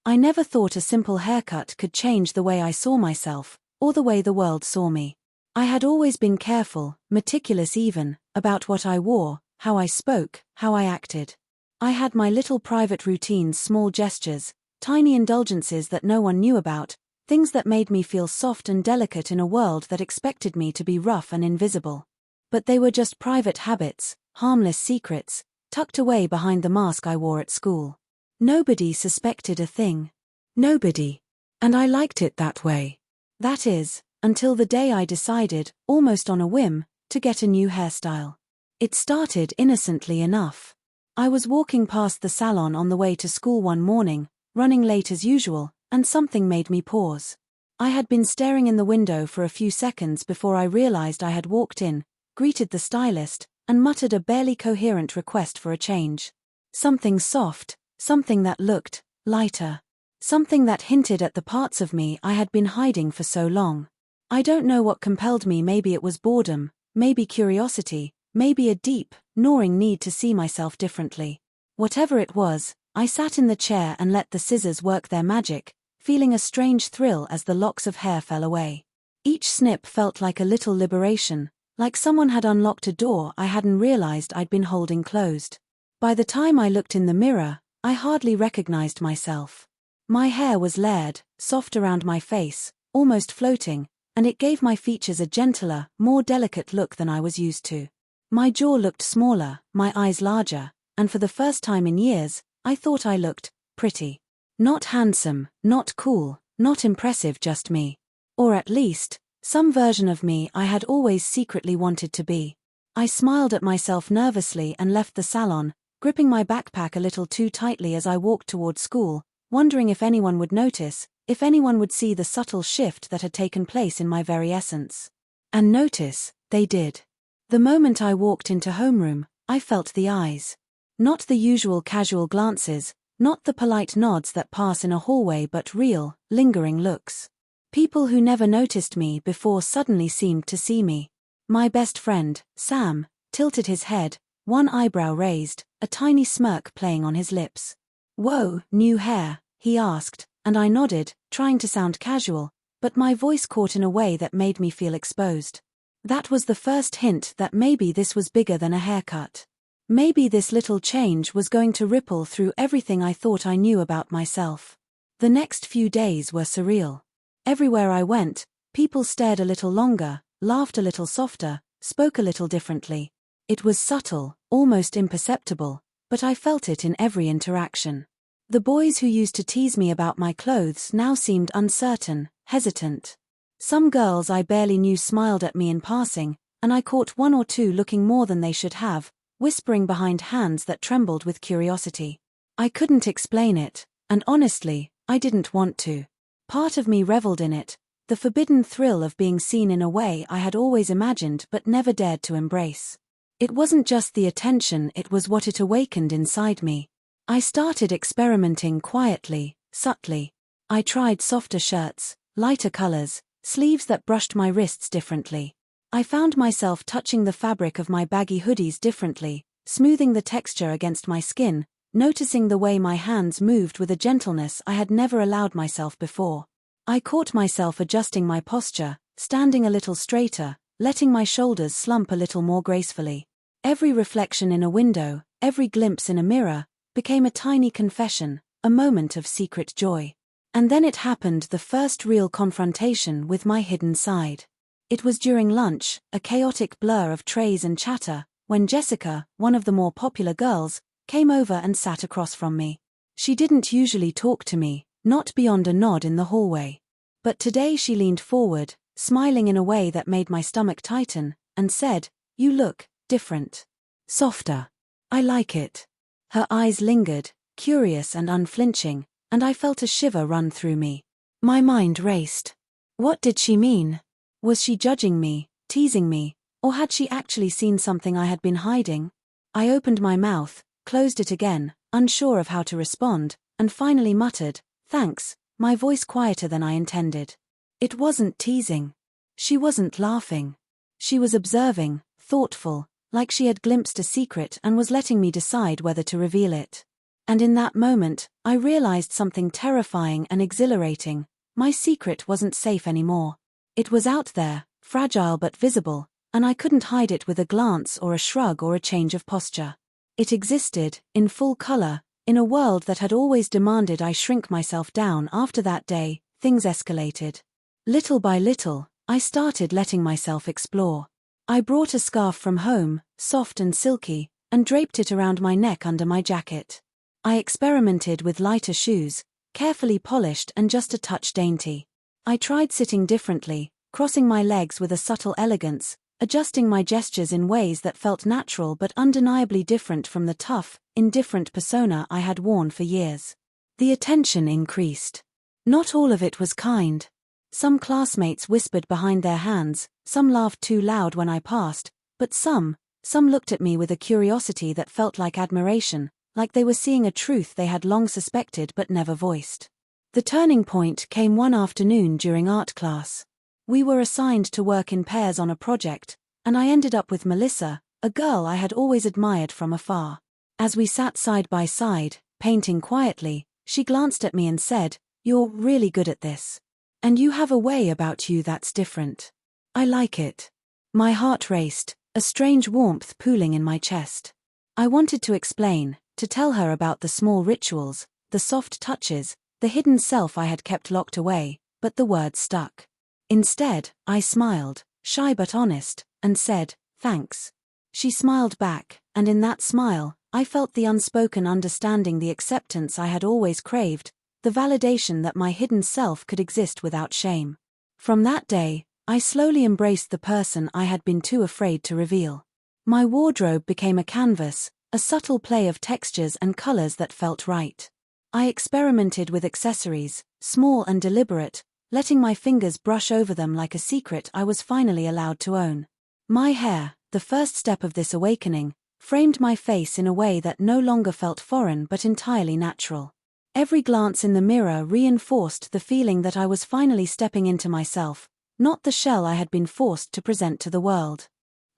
I never thought a simple haircut could change the way I saw myself, or the way the world saw me. I had always been careful, meticulous even, about what I wore, how I spoke, how I acted. I had my little private routines, small gestures, tiny indulgences that no one knew about, things that made me feel soft and delicate in a world that expected me to be rough and invisible. But they were just private habits, harmless secrets, tucked away behind the mask I wore at school. Nobody suspected a thing. Nobody. And I liked it that way. That is, until the day I decided, almost on a whim, to get a new hairstyle. It started innocently enough. I was walking past the salon on the way to school one morning, running late as usual, and something made me pause. I had been staring in the window for a few seconds before I realized I had walked in, greeted the stylist, and muttered a barely coherent request for a change. Something soft, something that looked lighter. Something that hinted at the parts of me I had been hiding for so long. I don't know what compelled me. Maybe it was boredom, maybe curiosity, maybe a deep, gnawing need to see myself differently. Whatever it was, I sat in the chair and let the scissors work their magic, feeling a strange thrill as the locks of hair fell away. Each snip felt like a little liberation, like someone had unlocked a door I hadn't realized I'd been holding closed. By the time I looked in the mirror, I hardly recognized myself. My hair was layered, soft around my face, almost floating, and it gave my features a gentler, more delicate look than I was used to. My jaw looked smaller, my eyes larger, and for the first time in years, I thought I looked pretty. Not handsome, not cool, not impressive, just me. Or at least, some version of me I had always secretly wanted to be. I smiled at myself nervously and left the salon, gripping my backpack a little too tightly as I walked toward school, wondering if anyone would notice, if anyone would see the subtle shift that had taken place in my very essence. And notice, they did. The moment I walked into homeroom, I felt the eyes. Not the usual casual glances, not the polite nods that pass in a hallway, but real, lingering looks. People who never noticed me before suddenly seemed to see me. My best friend, Sam, tilted his head, one eyebrow raised, a tiny smirk playing on his lips. "Whoa, new hair?" he asked, and I nodded, trying to sound casual, but my voice caught in a way that made me feel exposed. That was the first hint that maybe this was bigger than a haircut. Maybe this little change was going to ripple through everything I thought I knew about myself. The next few days were surreal. Everywhere I went, people stared a little longer, laughed a little softer, spoke a little differently. It was subtle, almost imperceptible, but I felt it in every interaction. The boys who used to tease me about my clothes now seemed uncertain, hesitant. Some girls I barely knew smiled at me in passing, and I caught one or two looking more than they should have, whispering behind hands that trembled with curiosity. I couldn't explain it, and honestly, I didn't want to. Part of me reveled in it, the forbidden thrill of being seen in a way I had always imagined but never dared to embrace. It wasn't just the attention, it was what it awakened inside me. I started experimenting quietly, subtly. I tried softer shirts, lighter colors, sleeves that brushed my wrists differently. I found myself touching the fabric of my baggy hoodies differently, smoothing the texture against my skin, noticing the way my hands moved with a gentleness I had never allowed myself before. I caught myself adjusting my posture, standing a little straighter, letting my shoulders slump a little more gracefully. Every reflection in a window, every glimpse in a mirror, became a tiny confession, a moment of secret joy. And then it happened, the first real confrontation with my hidden side. It was during lunch, a chaotic blur of trays and chatter, when Jessica, one of the more popular girls, came over and sat across from me. She didn't usually talk to me, not beyond a nod in the hallway. But today she leaned forward, smiling in a way that made my stomach tighten, and said, "You look different. Softer. I like it." Her eyes lingered, curious and unflinching, and I felt a shiver run through me. My mind raced. What did she mean? Was she judging me, teasing me, or had she actually seen something I had been hiding? I opened my mouth, closed it again, unsure of how to respond, and finally muttered, "Thanks," my voice quieter than I intended. It wasn't teasing. She wasn't laughing. She was observing, thoughtful, like she had glimpsed a secret and was letting me decide whether to reveal it. And in that moment, I realized something terrifying and exhilarating. My secret wasn't safe anymore. It was out there, fragile but visible, and I couldn't hide it with a glance or a shrug or a change of posture. It existed, in full color, in a world that had always demanded I shrink myself down. After that day, things escalated. Little by little, I started letting myself explore. I brought a scarf from home, soft and silky, and draped it around my neck under my jacket. I experimented with lighter shoes, carefully polished and just a touch dainty. I tried sitting differently, crossing my legs with a subtle elegance, adjusting my gestures in ways that felt natural but undeniably different from the tough, indifferent persona I had worn for years. The attention increased. Not all of it was kind. Some classmates whispered behind their hands, some laughed too loud when I passed, but some looked at me with a curiosity that felt like admiration, like they were seeing a truth they had long suspected but never voiced. The turning point came one afternoon during art class. We were assigned to work in pairs on a project, and I ended up with Melissa, a girl I had always admired from afar. As we sat side by side, painting quietly, she glanced at me and said, "You're really good at this. And you have a way about you that's different. I like it." My heart raced, a strange warmth pooling in my chest. I wanted to explain, to tell her about the small rituals, the soft touches, the hidden self I had kept locked away, but the words stuck. Instead, I smiled, shy but honest, and said, "Thanks." She smiled back, and in that smile, I felt the unspoken understanding, the acceptance I had always craved, the validation that my hidden self could exist without shame. From that day, I slowly embraced the person I had been too afraid to reveal. My wardrobe became a canvas, a subtle play of textures and colors that felt right. I experimented with accessories, small and deliberate, letting my fingers brush over them like a secret I was finally allowed to own. My hair, the first step of this awakening, framed my face in a way that no longer felt foreign but entirely natural. Every glance in the mirror reinforced the feeling that I was finally stepping into myself, not the shell I had been forced to present to the world.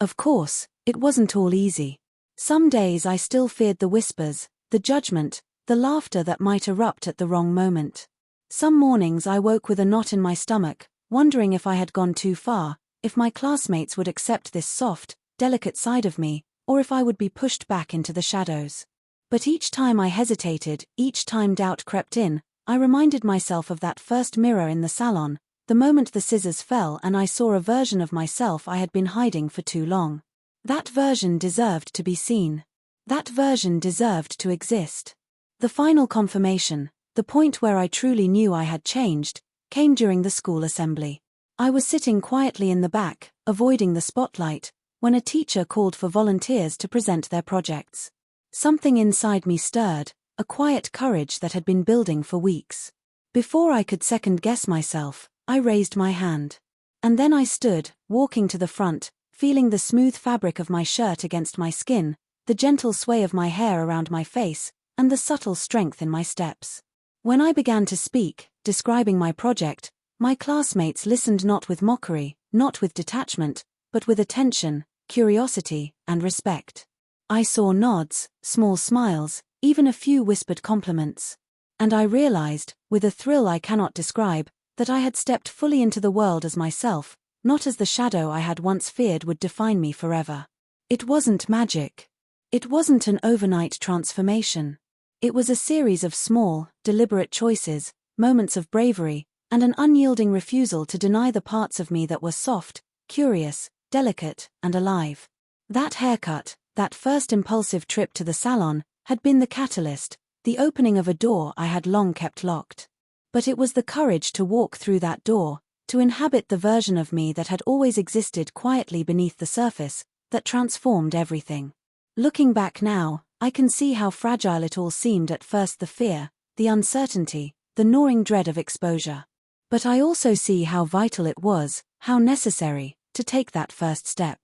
Of course, it wasn't all easy. Some days I still feared the whispers, the judgment, the laughter that might erupt at the wrong moment. Some mornings I woke with a knot in my stomach, wondering if I had gone too far, if my classmates would accept this soft, delicate side of me, or if I would be pushed back into the shadows. But each time I hesitated, each time doubt crept in, I reminded myself of that first mirror in the salon, the moment the scissors fell and I saw a version of myself I had been hiding for too long. That version deserved to be seen. That version deserved to exist. The final confirmation, the point where I truly knew I had changed, came during the school assembly. I was sitting quietly in the back, avoiding the spotlight, when a teacher called for volunteers to present their projects. Something inside me stirred, a quiet courage that had been building for weeks. Before I could second-guess myself, I raised my hand. And then I stood, walking to the front, feeling the smooth fabric of my shirt against my skin, the gentle sway of my hair around my face, and the subtle strength in my steps. When I began to speak, describing my project, my classmates listened not with mockery, not with detachment, but with attention, curiosity, and respect. I saw nods, small smiles, even a few whispered compliments. And I realized, with a thrill I cannot describe, that I had stepped fully into the world as myself, not as the shadow I had once feared would define me forever. It wasn't magic. It wasn't an overnight transformation. It was a series of small, deliberate choices, moments of bravery, and an unyielding refusal to deny the parts of me that were soft, curious, delicate, and alive. That haircut, that first impulsive trip to the salon, had been the catalyst, the opening of a door I had long kept locked. But it was the courage to walk through that door, to inhabit the version of me that had always existed quietly beneath the surface, that transformed everything. Looking back now, I can see how fragile it all seemed at first, the fear, the uncertainty, the gnawing dread of exposure. But I also see how vital it was, how necessary, to take that first step.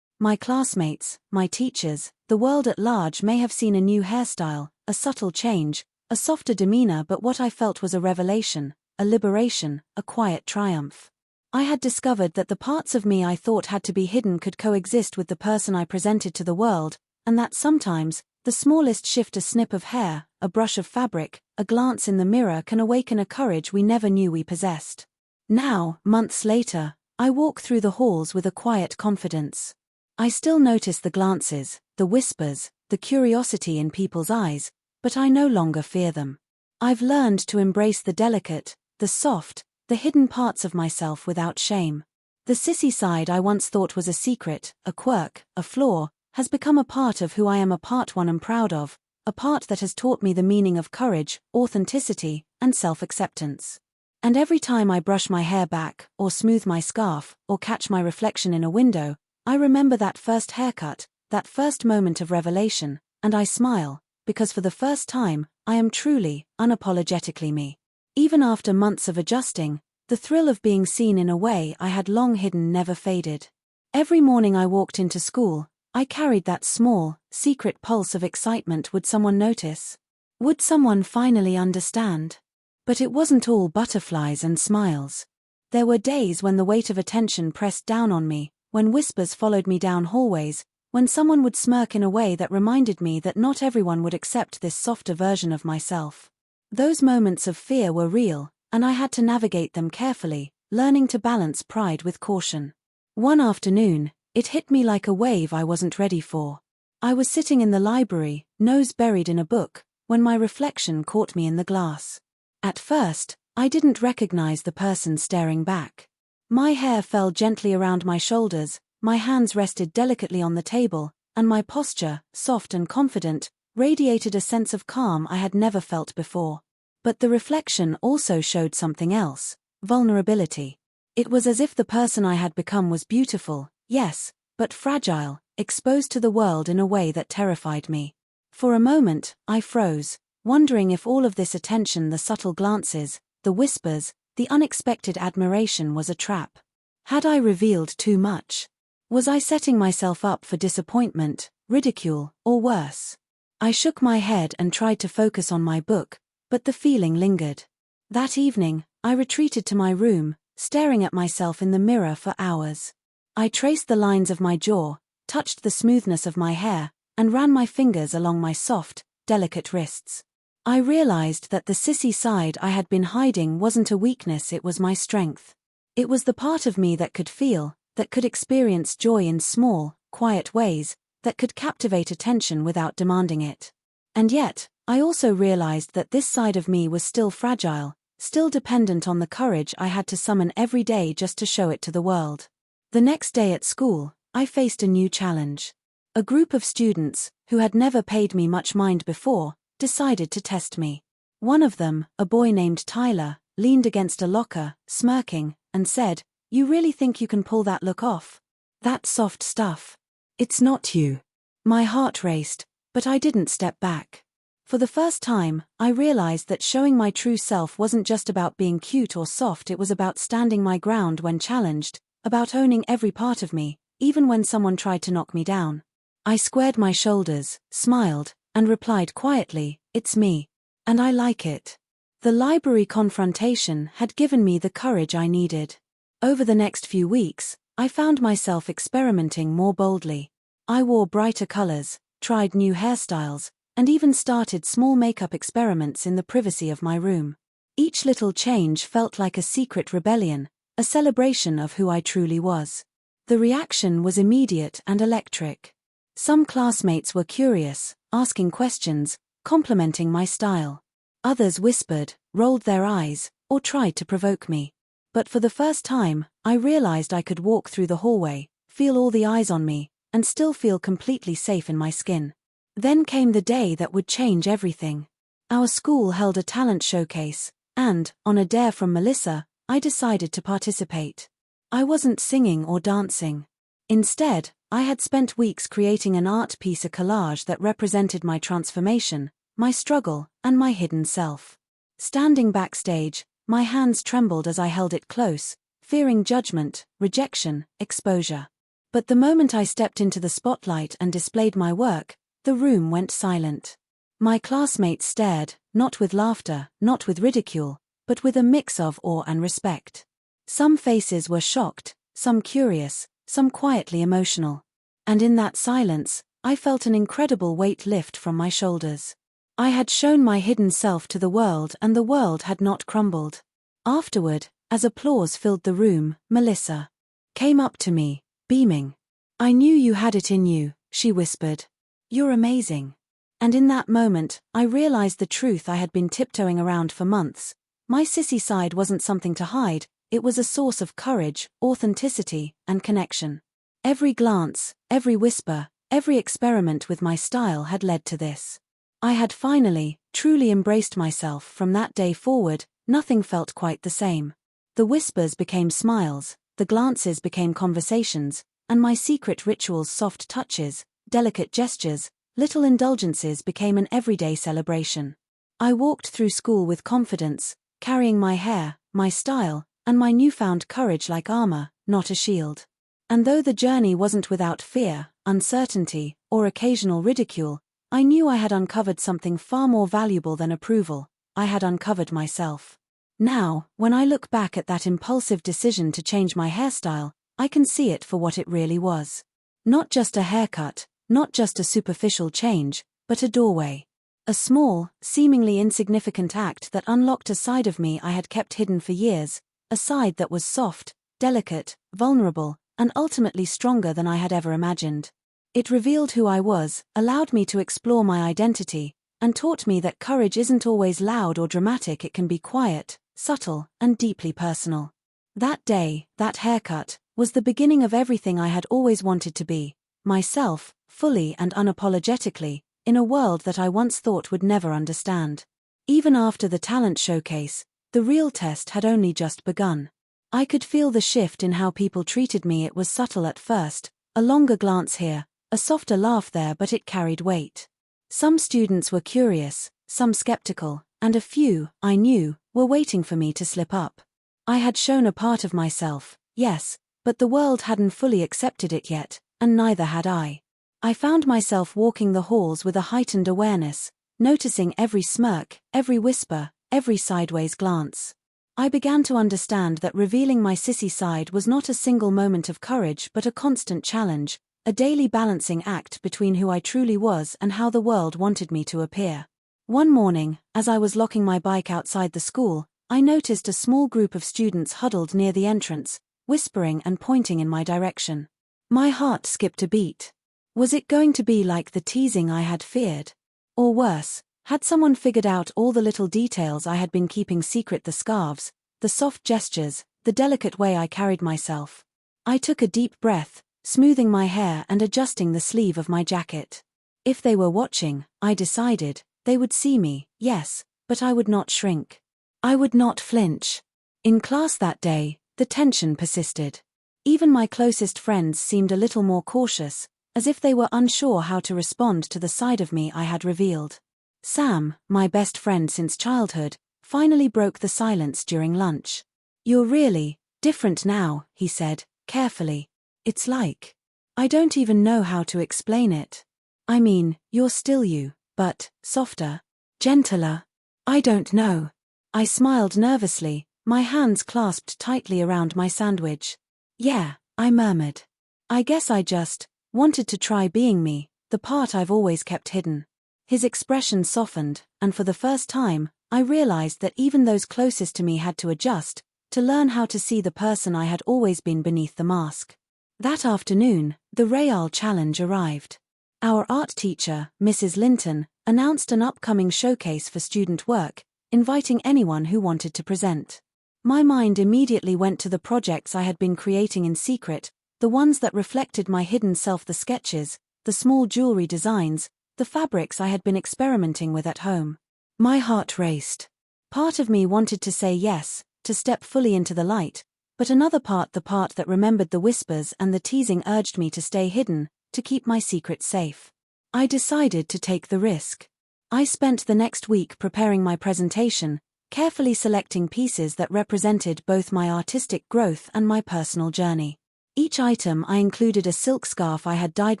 My classmates, my teachers, the world at large may have seen a new hairstyle, a subtle change, a softer demeanor, but what I felt was a revelation, a liberation, a quiet triumph. I had discovered that the parts of me I thought had to be hidden could coexist with the person I presented to the world, and that sometimes, The smallest shift, a snip of hair, a brush of fabric, a glance in the mirror can awaken a courage we never knew we possessed. Now, months later, I walk through the halls with a quiet confidence. I still notice the glances, the whispers, the curiosity in people's eyes, but I no longer fear them. I've learned to embrace the delicate, the soft, the hidden parts of myself without shame. The sissy side I once thought was a secret, a quirk, a flaw, has become a part of who I am, a part one I'm proud of, a part that has taught me the meaning of courage, authenticity, and self-acceptance. And every time I brush my hair back, or smooth my scarf, or catch my reflection in a window, I remember that first haircut, that first moment of revelation, and I smile, because for the first time, I am truly, unapologetically me. Even after months of adjusting, the thrill of being seen in a way I had long hidden never faded. Every morning I walked into school, I carried that small, secret pulse of excitement. Would someone notice? Would someone finally understand? But it wasn't all butterflies and smiles. There were days when the weight of attention pressed down on me, when whispers followed me down hallways, when someone would smirk in a way that reminded me that not everyone would accept this softer version of myself. Those moments of fear were real, and I had to navigate them carefully, learning to balance pride with caution. One afternoon, it hit me like a wave I wasn't ready for. I was sitting in the library, nose buried in a book, when my reflection caught me in the glass. At first, I didn't recognize the person staring back. My hair fell gently around my shoulders, my hands rested delicately on the table, and my posture, soft and confident, radiated a sense of calm I had never felt before. But the reflection also showed something else: vulnerability. It was as if the person I had become was beautiful, yes, but fragile, exposed to the world in a way that terrified me. For a moment, I froze, wondering if all of this attention, the subtle glances, the whispers, the unexpected admiration, was a trap. Had I revealed too much? Was I setting myself up for disappointment, ridicule, or worse? I shook my head and tried to focus on my book, but the feeling lingered. That evening, I retreated to my room, staring at myself in the mirror for hours. I traced the lines of my jaw, touched the smoothness of my hair, and ran my fingers along my soft, delicate wrists. I realized that the sissy side I had been hiding wasn't a weakness, it was my strength. It was the part of me that could feel, that could experience joy in small, quiet ways, that could captivate attention without demanding it. And yet, I also realized that this side of me was still fragile, still dependent on the courage I had to summon every day just to show it to the world. The next day at school, I faced a new challenge. A group of students, who had never paid me much mind before, decided to test me. One of them, a boy named Tyler, leaned against a locker, smirking, and said, "You really think you can pull that look off? That soft stuff. It's not you." My heart raced, but I didn't step back. For the first time, I realized that showing my true self wasn't just about being cute or soft, it was about standing my ground when challenged, about owning every part of me, even when someone tried to knock me down. I squared my shoulders, smiled, and replied quietly, "It's me. And I like it." The library confrontation had given me the courage I needed. Over the next few weeks, I found myself experimenting more boldly. I wore brighter colors, tried new hairstyles, and even started small makeup experiments in the privacy of my room. Each little change felt like a secret rebellion, a celebration of who I truly was. The reaction was immediate and electric. Some classmates were curious, asking questions, complimenting my style. Others whispered, rolled their eyes, or tried to provoke me. But for the first time, I realized I could walk through the hallway, feel all the eyes on me, and still feel completely safe in my skin. Then came the day that would change everything. Our school held a talent showcase, and, on a dare from Melissa, I decided to participate. I wasn't singing or dancing. Instead, I had spent weeks creating an art piece, a collage that represented my transformation, my struggle, and my hidden self. Standing backstage, my hands trembled as I held it close, fearing judgment, rejection, exposure. But the moment I stepped into the spotlight and displayed my work, the room went silent. My classmates stared, not with laughter, not with ridicule, but with a mix of awe and respect. Some faces were shocked, some curious, some quietly emotional. And in that silence, I felt an incredible weight lift from my shoulders. I had shown my hidden self to the world and the world had not crumbled. Afterward, as applause filled the room, Melissa came up to me, beaming. "I knew you had it in you," she whispered. "You're amazing." And in that moment, I realized the truth I had been tiptoeing around for months. My sissy side wasn't something to hide, it was a source of courage, authenticity, and connection. Every glance, every whisper, every experiment with my style had led to this. I had finally, truly embraced myself. From that day forward, nothing felt quite the same. The whispers became smiles, the glances became conversations, and my secret rituals, soft touches, delicate gestures, little indulgences became an everyday celebration. I walked through school with confidence, carrying my hair, my style, and my newfound courage like armor, not a shield. And though the journey wasn't without fear, uncertainty, or occasional ridicule, I knew I had uncovered something far more valuable than approval. I had uncovered myself. Now, when I look back at that impulsive decision to change my hairstyle, I can see it for what it really was. Not just a haircut, not just a superficial change, but a doorway. A small, seemingly insignificant act that unlocked a side of me I had kept hidden for years, a side that was soft, delicate, vulnerable, and ultimately stronger than I had ever imagined. It revealed who I was, allowed me to explore my identity, and taught me that courage isn't always loud or dramatic. It can be quiet, subtle, and deeply personal. That day, that haircut, was the beginning of everything I had always wanted to be, myself, fully and unapologetically, in a world that I once thought would never understand. Even after the talent showcase, the real test had only just begun. I could feel the shift in how people treated me. It was subtle at first, a longer glance here, a softer laugh there, but it carried weight. Some students were curious, some skeptical, and a few, I knew, were waiting for me to slip up. I had shown a part of myself, yes, but the world hadn't fully accepted it yet, and neither had I. I found myself walking the halls with a heightened awareness, noticing every smirk, every whisper, every sideways glance. I began to understand that revealing my sissy side was not a single moment of courage but a constant challenge, a daily balancing act between who I truly was and how the world wanted me to appear. One morning, as I was locking my bike outside the school, I noticed a small group of students huddled near the entrance, whispering and pointing in my direction. My heart skipped a beat. Was it going to be like the teasing I had feared? Or worse, had someone figured out all the little details I had been keeping secret? The scarves, the soft gestures, the delicate way I carried myself. I took a deep breath, smoothing my hair and adjusting the sleeve of my jacket. If they were watching, I decided, they would see me, yes, but I would not shrink. I would not flinch. In class that day, the tension persisted. Even my closest friends seemed a little more cautious, as if they were unsure how to respond to the side of me I had revealed. Sam, my best friend since childhood, finally broke the silence during lunch. "You're really different now," he said, carefully. "It's like, I don't even know how to explain it. I mean, you're still you, but softer, gentler. I don't know." I smiled nervously, my hands clasped tightly around my sandwich. "Yeah," I murmured. "I guess I just wanted to try being me, the part I've always kept hidden." His expression softened, and for the first time, I realized that even those closest to me had to adjust, to learn how to see the person I had always been beneath the mask. That afternoon, the Real Challenge arrived. Our art teacher, Mrs. Linton, announced an upcoming showcase for student work, inviting anyone who wanted to present. My mind immediately went to the projects I had been creating in secret, the ones that reflected my hidden self, the sketches, the small jewelry designs, the fabrics I had been experimenting with at home. My heart raced. Part of me wanted to say yes, to step fully into the light, but another part, the part that remembered the whispers and the teasing, urged me to stay hidden, to keep my secret safe. I decided to take the risk. I spent the next week preparing my presentation, carefully selecting pieces that represented both my artistic growth and my personal journey. Each item I included a silk scarf I had dyed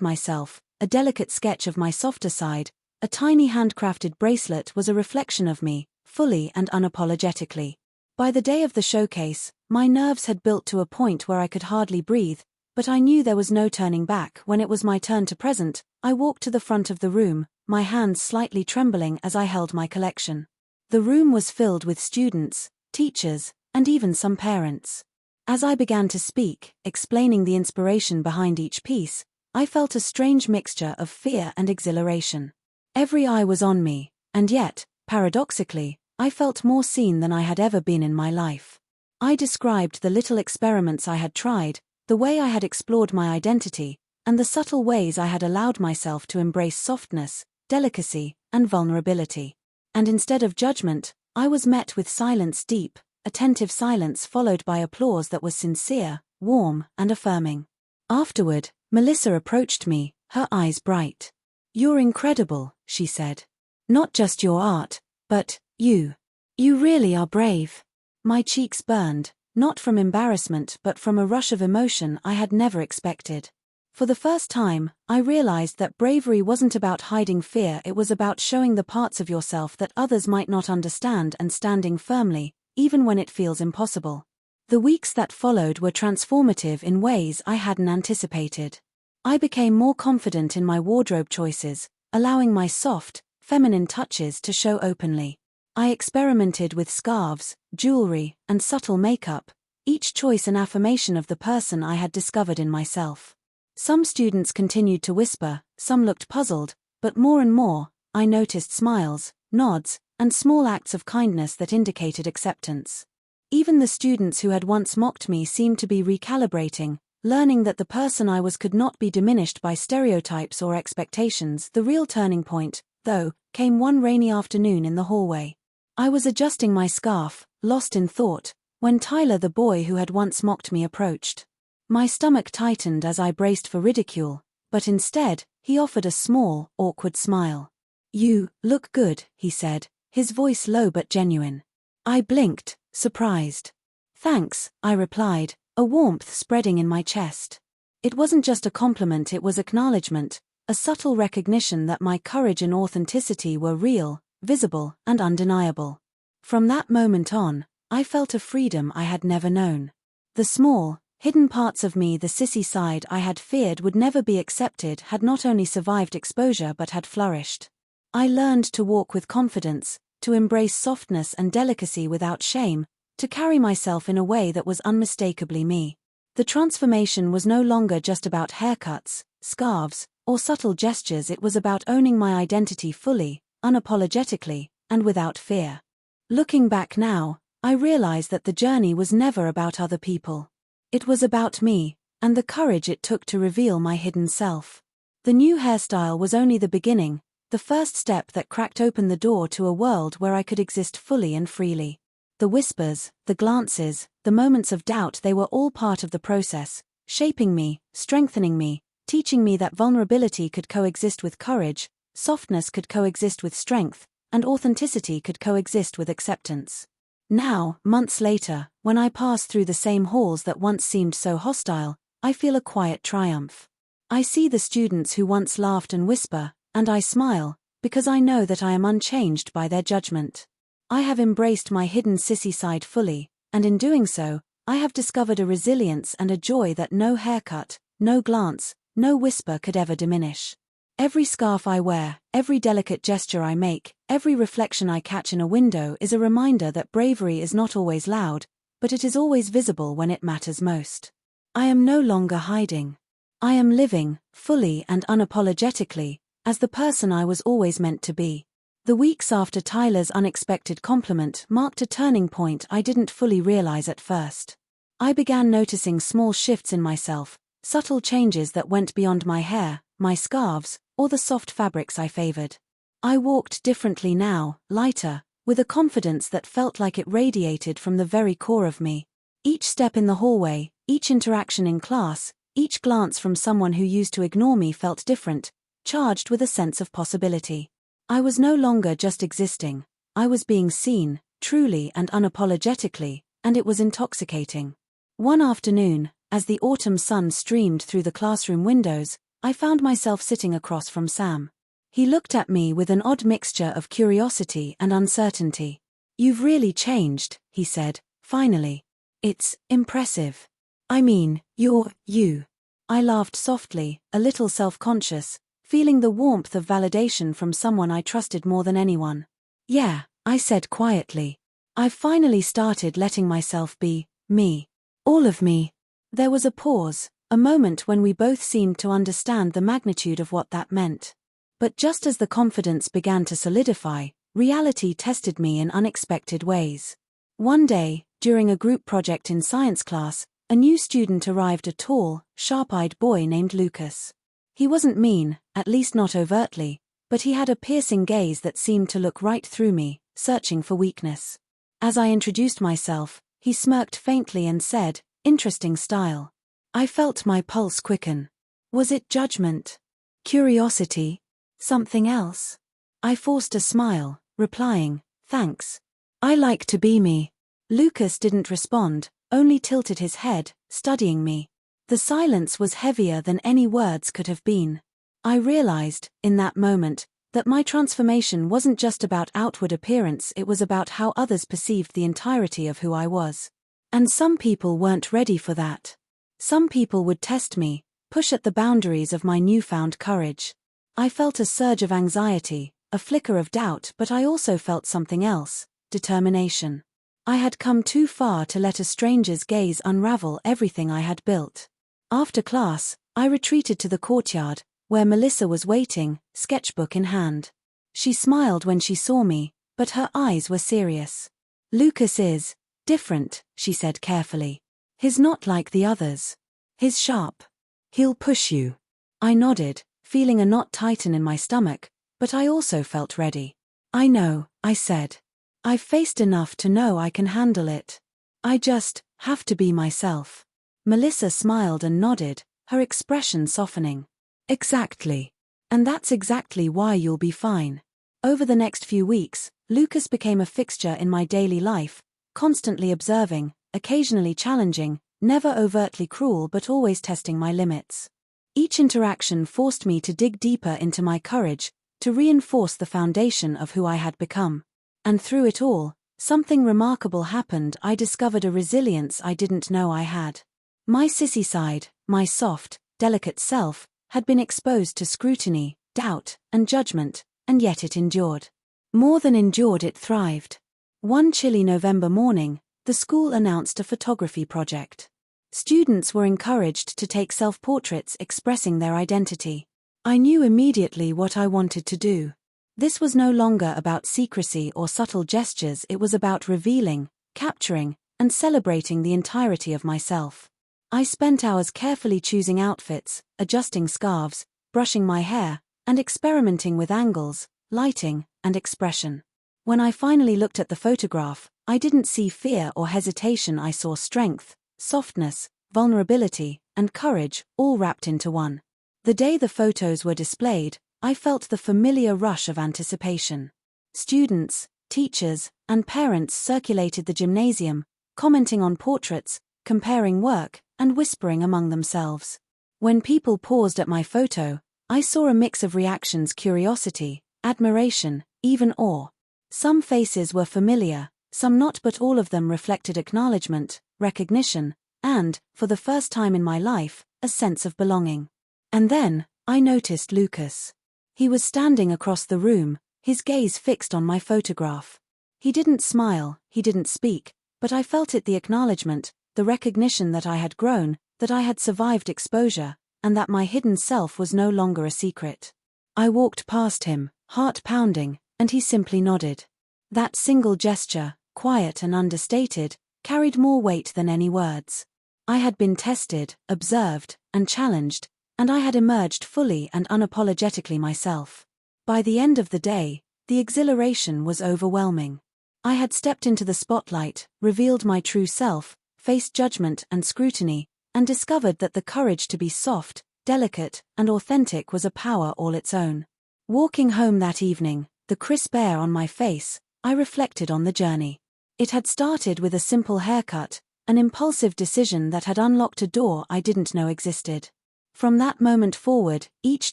myself, a delicate sketch of my softer side, a tiny handcrafted bracelet was a reflection of me, fully and unapologetically. By the day of the showcase, my nerves had built to a point where I could hardly breathe, But I knew there was no turning back. When it was my turn to present, I walked to the front of the room, my hands slightly trembling as I held my collection. The room was filled with students, teachers, and even some parents. As I began to speak, explaining the inspiration behind each piece, I felt a strange mixture of fear and exhilaration. Every eye was on me, and yet, paradoxically, I felt more seen than I had ever been in my life. I described the little experiments I had tried, the way I had explored my identity, and the subtle ways I had allowed myself to embrace softness, delicacy, and vulnerability. And instead of judgment, I was met with silence, deep, attentive silence followed by applause that was sincere, warm, and affirming. Afterward, Melissa approached me, her eyes bright. "You're incredible," she said. "Not just your art, but you. You really are brave." My cheeks burned, not from embarrassment but from a rush of emotion I had never expected. For the first time, I realized that bravery wasn't about hiding fear, it was about showing the parts of yourself that others might not understand and standing firmly, even when it feels impossible. The weeks that followed were transformative in ways I hadn't anticipated. I became more confident in my wardrobe choices, allowing my soft, feminine touches to show openly. I experimented with scarves, jewelry, and subtle makeup, each choice an affirmation of the person I had discovered in myself. Some students continued to whisper, some looked puzzled, but more and more, I noticed smiles, nods, and small acts of kindness that indicated acceptance. Even the students who had once mocked me seemed to be recalibrating, learning that the person I was could not be diminished by stereotypes or expectations. The real turning point, though, came one rainy afternoon in the hallway. I was adjusting my scarf, lost in thought, when Tyler, the boy who had once mocked me, approached. My stomach tightened as I braced for ridicule, but instead, he offered a small, awkward smile. "You look good," he said, his voice low but genuine. I blinked, surprised. "Thanks," I replied, a warmth spreading in my chest. It wasn't just a compliment, it was acknowledgement, a subtle recognition that my courage and authenticity were real, visible, and undeniable. From that moment on, I felt a freedom I had never known. The small, hidden parts of me, the sissy side I had feared would never be accepted, had not only survived exposure but had flourished. I learned to walk with confidence, to embrace softness and delicacy without shame, to carry myself in a way that was unmistakably me. The transformation was no longer just about haircuts, scarves, or subtle gestures, it was about owning my identity fully, unapologetically, and without fear. Looking back now, I realize that the journey was never about other people. It was about me, and the courage it took to reveal my hidden self. The new hairstyle was only the beginning, the first step that cracked open the door to a world where I could exist fully and freely. The whispers, the glances, the moments of doubt, they were all part of the process, shaping me, strengthening me, teaching me that vulnerability could coexist with courage, softness could coexist with strength, and authenticity could coexist with acceptance. Now, months later, when I pass through the same halls that once seemed so hostile, I feel a quiet triumph. I see the students who once laughed and whisper, and I smile, because I know that I am unchanged by their judgment. I have embraced my hidden sissy side fully, and in doing so, I have discovered a resilience and a joy that no haircut, no glance, no whisper could ever diminish. Every scarf I wear, every delicate gesture I make, every reflection I catch in a window is a reminder that bravery is not always loud, but it is always visible when it matters most. I am no longer hiding. I am living, fully and unapologetically, as the person I was always meant to be. The weeks after Tyler's unexpected compliment marked a turning point I didn't fully realize at first. I began noticing small shifts in myself, subtle changes that went beyond my hair, my scarves, or the soft fabrics I favored. I walked differently now, lighter, with a confidence that felt like it radiated from the very core of me. Each step in the hallway, each interaction in class, each glance from someone who used to ignore me felt different, charged with a sense of possibility. I was no longer just existing, I was being seen, truly and unapologetically, and it was intoxicating. One afternoon, as the autumn sun streamed through the classroom windows, I found myself sitting across from Sam. He looked at me with an odd mixture of curiosity and uncertainty. "You've really changed," he said, finally. "It's impressive. I mean, you're you." I laughed softly, a little self-conscious, feeling the warmth of validation from someone I trusted more than anyone. Yeah, I said quietly. I've finally started letting myself be me. All of me. There was a pause, a moment when we both seemed to understand the magnitude of what that meant. But just as the confidence began to solidify, reality tested me in unexpected ways. One day, during a group project in science class, a new student arrived, a tall, sharp-eyed boy named Lucas. He wasn't mean, at least not overtly, but he had a piercing gaze that seemed to look right through me, searching for weakness. As I introduced myself, he smirked faintly and said, "Interesting style." I felt my pulse quicken. Was it judgment? Curiosity? Something else? I forced a smile, replying, "Thanks. I like to be me." Lucas didn't respond, only tilted his head, studying me. The silence was heavier than any words could have been. I realized, in that moment, that my transformation wasn't just about outward appearance, it was about how others perceived the entirety of who I was. And some people weren't ready for that. Some people would test me, push at the boundaries of my newfound courage. I felt a surge of anxiety, a flicker of doubt, but I also felt something else, determination. I had come too far to let a stranger's gaze unravel everything I had built. After class, I retreated to the courtyard, where Melissa was waiting, sketchbook in hand. She smiled when she saw me, but her eyes were serious. "Lucas is different," she said carefully. "He's not like the others. He's sharp. He'll push you." I nodded, feeling a knot tighten in my stomach, but I also felt ready. "I know," I said. "I've faced enough to know I can handle it. I just have to be myself." Melissa smiled and nodded, her expression softening. "Exactly. And that's exactly why you'll be fine." Over the next few weeks, Lucas became a fixture in my daily life, constantly observing, occasionally challenging, never overtly cruel but always testing my limits. Each interaction forced me to dig deeper into my courage, to reinforce the foundation of who I had become. And through it all, something remarkable happened. I discovered a resilience I didn't know I had. My sissy side, my soft, delicate self, had been exposed to scrutiny, doubt, and judgment, and yet it endured. More than endured, it thrived. One chilly November morning, the school announced a photography project. Students were encouraged to take self-portraits expressing their identity. I knew immediately what I wanted to do. This was no longer about secrecy or subtle gestures, it was about revealing, capturing, and celebrating the entirety of myself. I spent hours carefully choosing outfits, adjusting scarves, brushing my hair, and experimenting with angles, lighting, and expression. When I finally looked at the photograph, I didn't see fear or hesitation, I saw strength, softness, vulnerability, and courage, all wrapped into one. The day the photos were displayed, I felt the familiar rush of anticipation. Students, teachers, and parents circulated the gymnasium, commenting on portraits, comparing work, and whispering among themselves. When people paused at my photo, I saw a mix of reactions: curiosity, admiration, even awe. Some faces were familiar, some not, but all of them reflected acknowledgement, recognition, and, for the first time in my life, a sense of belonging. And then, I noticed Lucas. He was standing across the room, his gaze fixed on my photograph. He didn't smile, he didn't speak, but I felt it: the acknowledgement, the recognition that I had grown, that I had survived exposure, and that my hidden self was no longer a secret. I walked past him, heart pounding, and he simply nodded. That single gesture, quiet and understated, carried more weight than any words. I had been tested, observed, and challenged, and I had emerged fully and unapologetically myself. By the end of the day, the exhilaration was overwhelming. I had stepped into the spotlight, revealed my true self, faced judgment and scrutiny, and discovered that the courage to be soft, delicate, and authentic was a power all its own. Walking home that evening, the crisp air on my face, I reflected on the journey. It had started with a simple haircut, an impulsive decision that had unlocked a door I didn't know existed. From that moment forward, each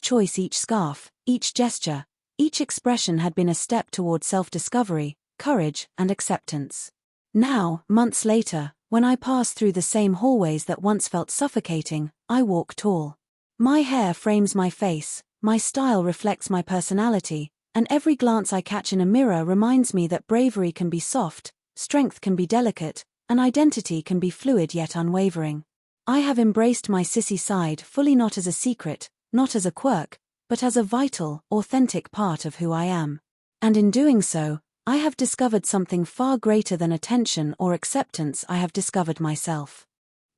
choice, each scarf, each gesture, each expression had been a step toward self-discovery, courage, and acceptance. Now, months later, When I pass through the same hallways that once felt suffocating, I walk tall. My hair frames my face, my style reflects my personality, and every glance I catch in a mirror reminds me that bravery can be soft, strength can be delicate, and identity can be fluid yet unwavering. I have embraced my sissy side fully, not as a secret, not as a quirk, but as a vital, authentic part of who I am. And in doing so, I have discovered something far greater than attention or acceptance. I have discovered myself.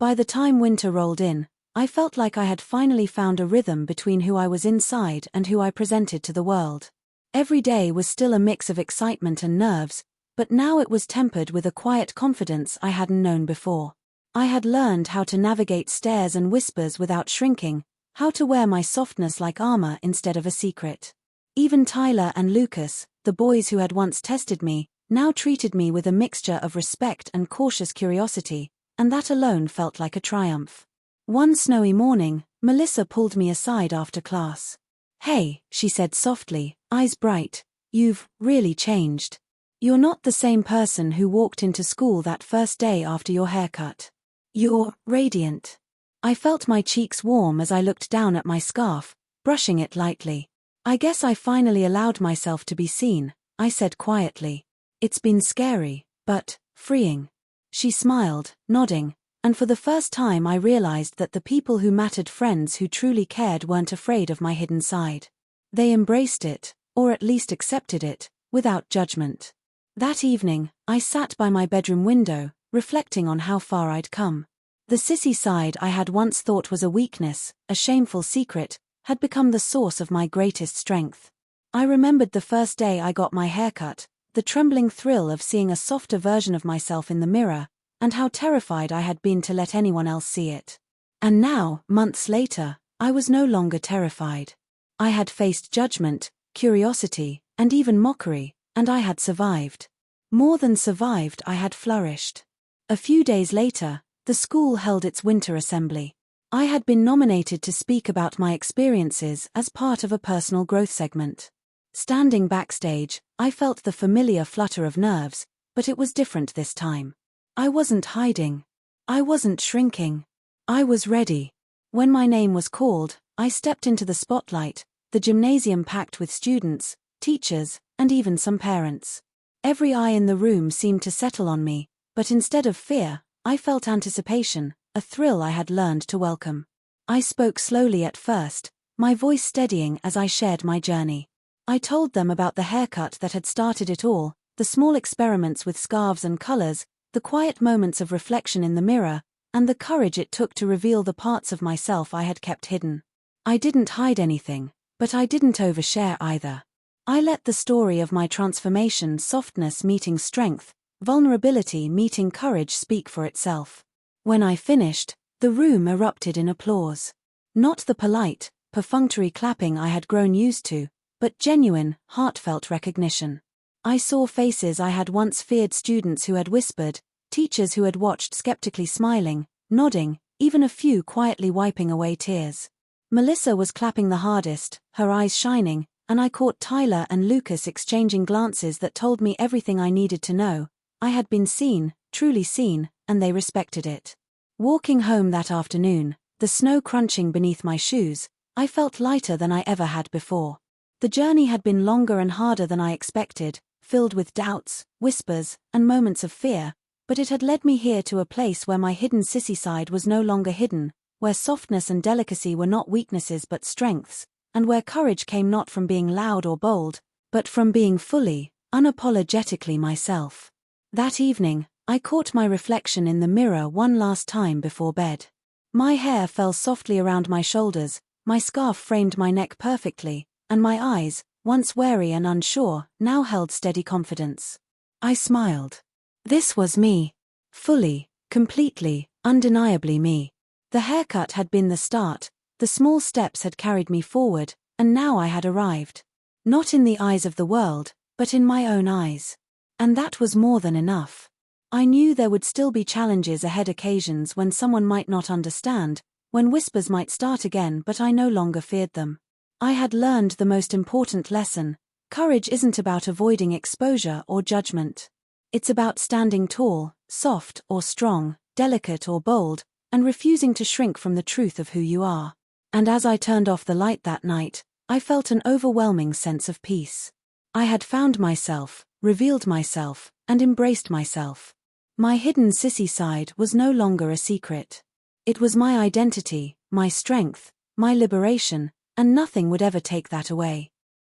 By the time winter rolled in, I felt like I had finally found a rhythm between who I was inside and who I presented to the world. Every day was still a mix of excitement and nerves, but now it was tempered with a quiet confidence I hadn't known before. I had learned how to navigate stares and whispers without shrinking, how to wear my softness like armor instead of a secret. Even Tyler and Lucas, the boys who had once tested me, now treated me with a mixture of respect and cautious curiosity, and that alone felt like a triumph. One snowy morning, Melissa pulled me aside after class. "Hey," she said softly, eyes bright, "you've really changed. You're not the same person who walked into school that first day after your haircut. You're radiant." I felt my cheeks warm as I looked down at my scarf, brushing it lightly. "I guess I finally allowed myself to be seen," I said quietly. "It's been scary, but freeing." She smiled, nodding, and for the first time I realized that the people who mattered, friends who truly cared, weren't afraid of my hidden side. They embraced it, or at least accepted it, without judgment. That evening, I sat by my bedroom window, reflecting on how far I'd come. The sissy side I had once thought was a weakness, a shameful secret, had become the source of my greatest strength. I remembered the first day I got my haircut, the trembling thrill of seeing a softer version of myself in the mirror, and how terrified I had been to let anyone else see it. And now, months later, I was no longer terrified. I had faced judgment, curiosity, and even mockery, and I had survived. More than survived, I had flourished. A few days later, the school held its winter assembly. I had been nominated to speak about my experiences as part of a personal growth segment. Standing backstage, I felt the familiar flutter of nerves, but it was different this time. I wasn't hiding. I wasn't shrinking. I was ready. When my name was called, I stepped into the spotlight, the gymnasium packed with students, teachers, and even some parents. Every eye in the room seemed to settle on me, but instead of fear, I felt anticipation, a thrill I had learned to welcome. I spoke slowly at first, my voice steadying as I shared my journey. I told them about the haircut that had started it all, the small experiments with scarves and colors, the quiet moments of reflection in the mirror, and the courage it took to reveal the parts of myself I had kept hidden. I didn't hide anything, but I didn't overshare either. I let the story of my transformation, softness meeting strength, vulnerability meeting courage, speak for itself. When I finished, the room erupted in applause. Not the polite, perfunctory clapping I had grown used to, but genuine, heartfelt recognition. I saw faces I had once feared, students who had whispered, teachers who had watched skeptically, smiling, nodding, even a few quietly wiping away tears. Melissa was clapping the hardest, her eyes shining, and I caught Tyler and Lucas exchanging glances that told me everything I needed to know. I had been seen, truly seen, and they respected it. Walking home that afternoon, the snow crunching beneath my shoes, I felt lighter than I ever had before. The journey had been longer and harder than I expected, filled with doubts, whispers, and moments of fear, but it had led me here to a place where my hidden sissy side was no longer hidden, where softness and delicacy were not weaknesses but strengths, and where courage came not from being loud or bold, but from being fully, unapologetically myself. That evening, I caught my reflection in the mirror one last time before bed. My hair fell softly around my shoulders, my scarf framed my neck perfectly, and my eyes, once wary and unsure, now held steady confidence. I smiled. This was me. Fully, completely, undeniably me. The haircut had been the start, the small steps had carried me forward, and now I had arrived. Not in the eyes of the world, but in my own eyes. And that was more than enough. I knew there would still be challenges ahead, occasions when someone might not understand, when whispers might start again, but I no longer feared them. I had learned the most important lesson: courage isn't about avoiding exposure or judgment. It's about standing tall, soft or strong, delicate or bold, and refusing to shrink from the truth of who you are. And as I turned off the light that night, I felt an overwhelming sense of peace. I had found myself, revealed myself, and embraced myself. My hidden sissy side was no longer a secret. It was my identity, my strength, my liberation, and nothing would ever take that away.